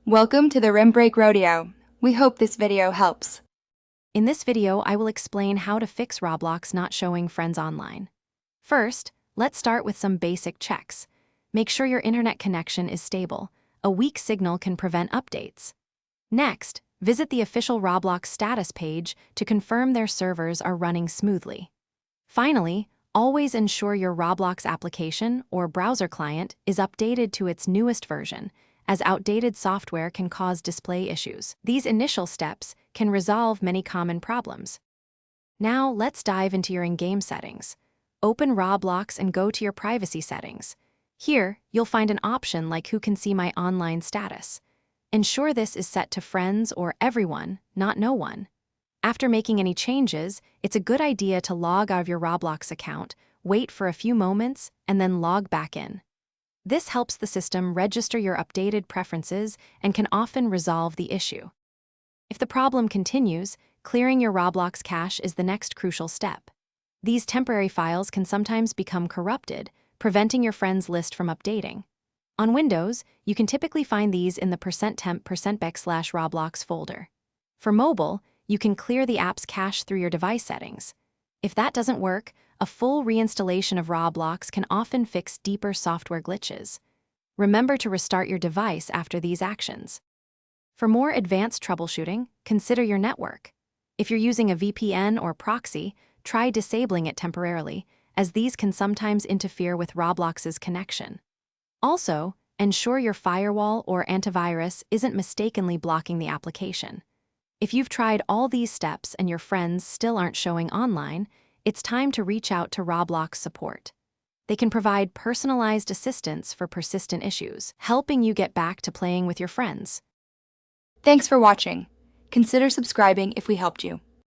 Welcome to the Rim Break Rodeo. We hope this video helps. In this video, I will explain how to fix Roblox not showing friends online. First, let's start with some basic checks. Make sure your internet connection is stable. A weak signal can prevent updates. Next, visit the official Roblox status page to confirm their servers are running smoothly. Finally, always ensure your Roblox application or browser client is updated to its newest version, as outdated software can cause display issues. These initial steps can resolve many common problems. Now, let's dive into your in-game settings. Open Roblox and go to your privacy settings. Here, you'll find an option like Who Can See My Online Status. Ensure this is set to friends or everyone, not no one. After making any changes, it's a good idea to log out of your Roblox account, wait for a few moments, and then log back in. This helps the system register your updated preferences and can often resolve the issue. If the problem continues, clearing your Roblox cache is the next crucial step. These temporary files can sometimes become corrupted, preventing your friends list from updating. On Windows, you can typically find these in the %temp%bec/Roblox folder. For mobile, you can clear the app's cache through your device settings. If that doesn't work, a full reinstallation of Roblox can often fix deeper software glitches. Remember to restart your device after these actions. For more advanced troubleshooting, consider your network. If you're using a VPN or proxy, try disabling it temporarily, as these can sometimes interfere with Roblox's connection. Also, ensure your firewall or antivirus isn't mistakenly blocking the application. If you've tried all these steps and your friends still aren't showing online, it's time to reach out to Roblox support. They can provide personalized assistance for persistent issues, helping you get back to playing with your friends. Thanks for watching. Consider subscribing if we helped you.